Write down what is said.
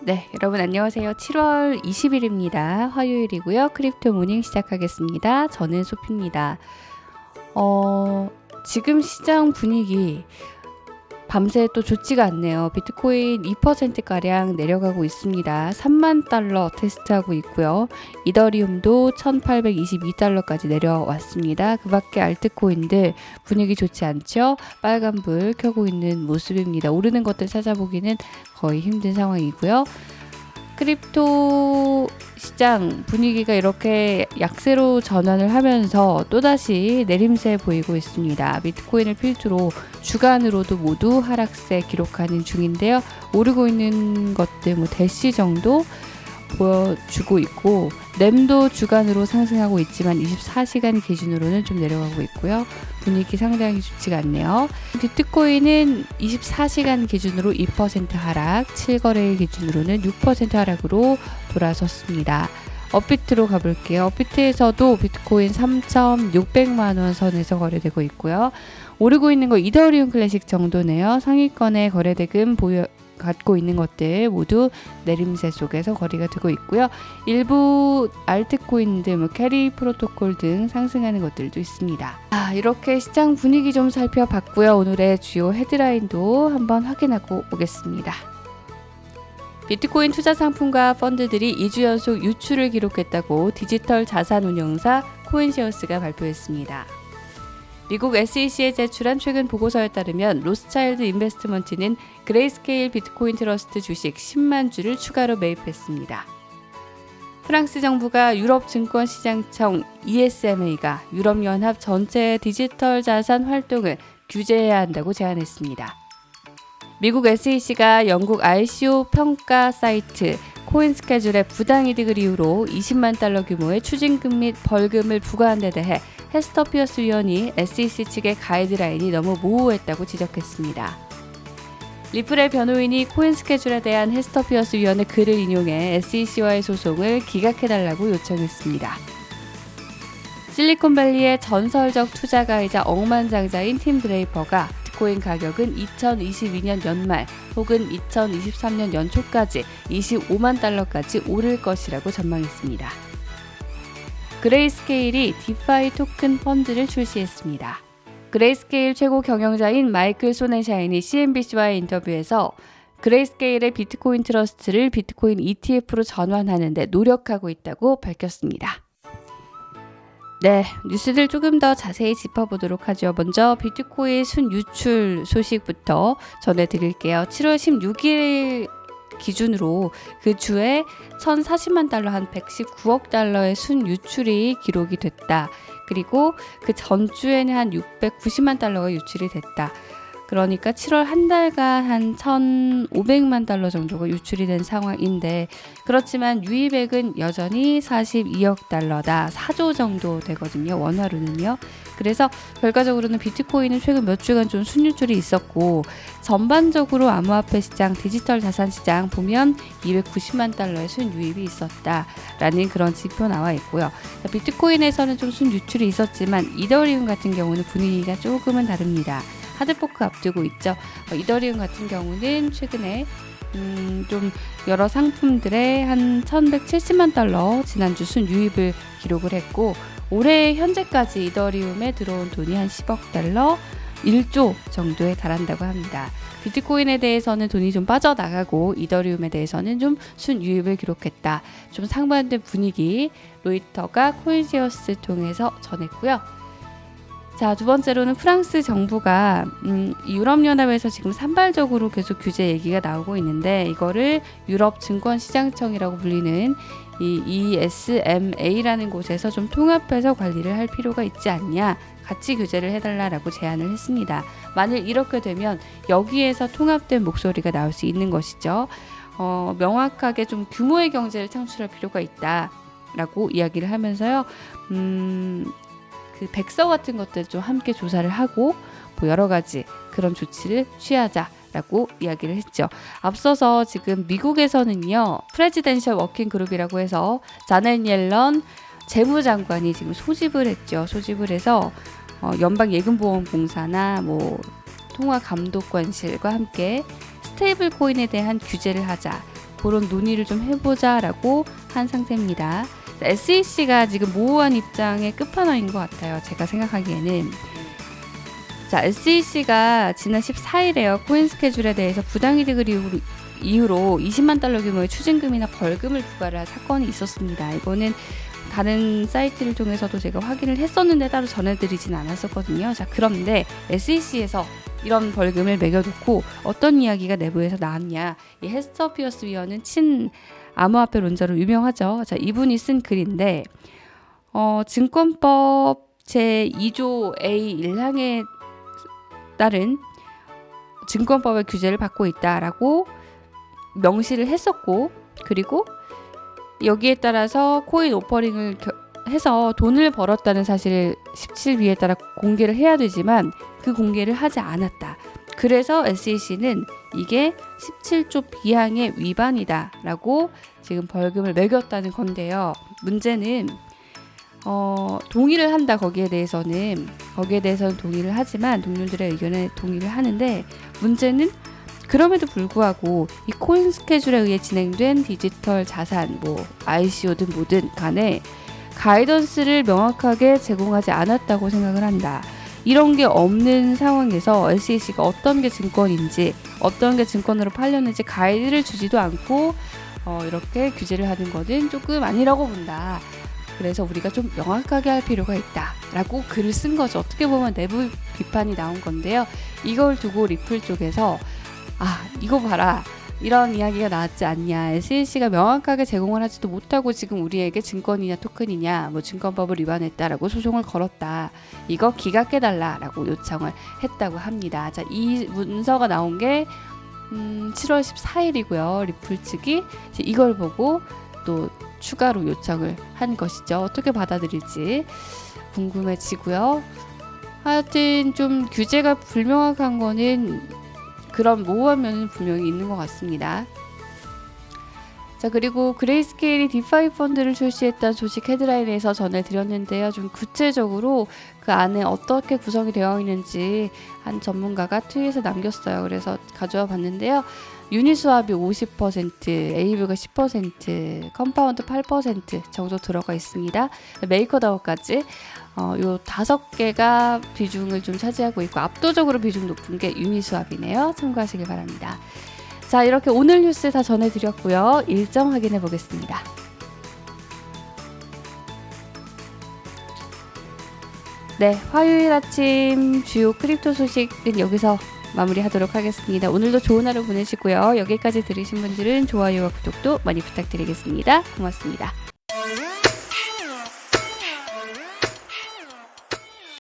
네, 여러분 안녕하세요. 7월 20일입니다. 화요일이고요. 크립토 모닝 시작하겠습니다. 저는 소피입니다. 지금 시장 분위기 밤새 또 좋지가 않네요. 비트코인 2%가량 내려가고 있습니다. 3만 달러 테스트하고 있고요. 이더리움도 1822달러까지 내려왔습니다. 그 밖에 알트코인들 분위기 좋지 않죠? 빨간불 켜고 있는 모습입니다. 오르는 것들 찾아보기는 거의 힘든 상황이고요. 크립토 시장 분위기가 이렇게 약세로 전환을 하면서 또다시 내림세 보이고 있습니다. 비트코인을 필두로 주간으로도 모두 하락세 기록하는 중인데요. 오르고 있는 것들 대시 정도 보여주고 있고, 램도 주간으로 상승하고 있지만 24시간 기준으로는 좀 내려가고 있고요. 분위기 상당히 좋지가 않네요. 비트코인은 24시간 기준으로 2% 하락, 7거래일 기준으로는 6% 하락으로 돌아섰습니다. 업비트로 가볼게요. 업비트에서도 비트코인 3,600만 원 선에서 거래되고 있고요. 오르고 있는 거 이더리움 클래식 정도네요. 상위권의 거래대금 갖고 있는 것들 모두 내림세 속에서 거래가 되고 있고요. 일부 알트코인들, 캐리 프로토콜 등 상승하는 것들도 있습니다. 이렇게 시장 분위기 좀 살펴봤고요. 오늘의 주요 헤드라인도 한번 확인하고 오겠습니다. 비트코인 투자 상품과 펀드들이 2주 연속 유출을 기록했다고 디지털 자산 운용사 코인시어스가 발표했습니다. 미국 SEC에 제출한 최근 보고서에 따르면 로스차일드 인베스트먼트는 그레이스케일 비트코인 트러스트 주식 10만 주를 추가로 매입했습니다. 프랑스 정부가 유럽 증권시장청 ESMA가 유럽연합 전체 디지털 자산 활동을 규제해야 한다고 제안했습니다. 미국 SEC가 영국 ICO 평가 사이트 코인스케줄의 부당이득을 이유로 20만 달러 규모의 추징금 및 벌금을 부과한 데 대해 헤스터 피어스 위원이 SEC 측의 가이드라인이 너무 모호했다고 지적했습니다. 리플의 변호인이 코인스케줄에 대한 헤스터 피어스 위원의 글을 인용해 SEC와의 소송을 기각해달라고 요청했습니다. 실리콘밸리의 전설적 투자가이자 억만장자인 팀 드레이퍼가 비트코인 가격은 2022년 연말 혹은 2023년 연초까지 25만 달러까지 오를 것이라고 전망했습니다. 그레이스케일이 디파이 토큰 펀드를 출시했습니다. 그레이스케일 최고 경영자인 마이클 소넨샤인이 CNBC와의 인터뷰에서 그레이스케일의 비트코인 트러스트를 비트코인 ETF로 전환하는 데 노력하고 있다고 밝혔습니다. 네, 뉴스들 조금 더 자세히 짚어보도록 하죠. 먼저 비트코인 순 유출 소식부터 전해드릴게요. 7월 16일 기준으로 그 주에 1,040만 달러, 한 119억 달러의 순 유출이 기록이 됐다. 그리고 그 전주에는 한 690만 달러가 유출이 됐다. 그러니까 7월 한 달간 한 1,500만 달러 정도가 유출이 된 상황인데, 그렇지만 유입액은 여전히 42억 달러다. 4조 정도 되거든요. 원화로는요. 그래서 결과적으로는 비트코인은 최근 몇 주간 좀 순유출이 있었고, 전반적으로 암호화폐 시장, 디지털 자산 시장 보면 290만 달러의 순유입이 있었다라는 그런 지표 나와 있고요. 비트코인에서는 좀 순유출이 있었지만 이더리움 같은 경우는 분위기가 조금은 다릅니다. 하드포크 앞두고 있죠. 이더리움 같은 경우는 최근에 좀 여러 상품들에 한 1,170만 달러 지난주 순유입을 기록을 했고, 올해 현재까지 이더리움에 들어온 돈이 한 10억 달러, 1조 정도에 달한다고 합니다. 비트코인에 대해서는 돈이 좀 빠져나가고 이더리움에 대해서는 좀 순유입을 기록했다. 좀 상반된 분위기 로이터가 코인시어스 통해서 전했고요. 자, 두 번째로는 프랑스 정부가 유럽연합에서 지금 산발적으로 계속 규제 얘기가 나오고 있는데, 이거를 유럽 증권시장청이라고 불리는 이 ESMA라는 곳에서 좀 통합해서 관리를 할 필요가 있지 않냐, 같이 규제를 해달라고 제안을 했습니다. 만일 이렇게 되면 여기에서 통합된 목소리가 나올 수 있는 것이죠. 명확하게 좀 규모의 경제를 창출할 필요가 있다라고 이야기를 하면서요. 그 백서 같은 것들 좀 함께 조사를 하고 뭐 여러 가지 그런 조치를 취하자라고 이야기를 했죠. 앞서서 지금 미국에서는요, 프레지덴셜 워킹 그룹이라고 해서 자넷 옐런 재무장관이 지금 소집을 했죠. 소집을 해서 연방예금보험공사나 뭐 통화감독관실과 함께 스테이블 코인에 대한 규제를 하자, 그런 논의를 좀 해보자라고 한 상태입니다. SEC가 지금 모호한 입장의 끝판왕인 것 같아요. 제가 생각하기에는. 자, SEC가 지난 14일에요. 코인 스케줄에 대해서 부당이득을 이유로 20만 달러 규모의 추징금이나 벌금을 부과를 한 사건이 있었습니다. 이거는 다른 사이트를 통해서도 제가 확인을 했었는데 따로 전해드리진 않았었거든요. 자, 그런데 SEC에서 이런 벌금을 매겨놓고 어떤 이야기가 내부에서 나왔냐. 이 헤스터 피어스 위원은 친 암호화폐론자로 유명하죠. 자, 이분이 쓴 글인데 증권법 제2조 A1항에 따른 증권법의 규제를 받고 있다라고 명시를 했었고, 그리고 여기에 따라서 코인 오퍼링을 해서 돈을 벌었다는 사실을 17B에 따라 공개를 해야 되지만 그 공개를 하지 않았다. 그래서 SEC는 이게 17조 B항의 위반이다 라고 지금 벌금을 매겼다는 건데요. 문제는 동의를 한다. 거기에 대해서는 동의를 하지만 동료들의 의견에 동의를 하는데, 문제는 그럼에도 불구하고 이 코인 스케줄에 의해 진행된 디지털 자산, 뭐 ICO든 뭐든 간에 가이던스를 명확하게 제공하지 않았다고 생각을 한다. 이런 게 없는 상황에서 SEC가 어떤 게 증권인지, 어떤 게 증권으로 팔렸는지 가이드를 주지도 않고 이렇게 규제를 하는 것은 조금 아니라고 본다. 그래서 우리가 좀 명확하게 할 필요가 있다라고 글을 쓴 거죠. 어떻게 보면 내부 비판이 나온 건데요. 이걸 두고 리플 쪽에서 이거 봐라, 이런 이야기가 나왔지 않냐, SEC가 명확하게 제공을 하지도 못하고 지금 우리에게 증권이냐 토큰이냐 뭐 증권법을 위반했다라고 소송을 걸었다, 이거 기각해달라라고 요청을 했다고 합니다. 자, 이 문서가 나온 게 7월 14일이고요. 리플 측이 이걸 보고 또 추가로 요청을 한 것이죠. 어떻게 받아들일지 궁금해지고요. 하여튼 좀 규제가 불명확한 거는 그런 모호한 면은 분명히 있는 것 같습니다. 자, 그리고 그레이스케일이 디파이 펀드를 출시했다는 소식 헤드라인에서 전해드렸는데요. 좀 구체적으로 그 안에 어떻게 구성이 되어 있는지 한 전문가가 트윗에 남겼어요. 그래서 가져와 봤는데요. 유니스왑이 50%, AV가 10%, 컴파운드 8% 정도 들어가 있습니다. 메이커다오까지 요 5개가 비중을 좀 차지하고 있고, 압도적으로 비중 높은 게 유니스왑이네요. 참고하시길 바랍니다. 자, 이렇게 오늘 뉴스 다 전해드렸고요. 일정 확인해 보겠습니다. 네, 화요일 아침 주요 크립토 소식은 여기서 마무리하도록 하겠습니다. 오늘도 좋은 하루 보내시고요. 여기까지 들으신 분들은 좋아요와 구독도 많이 부탁드리겠습니다. 고맙습니다.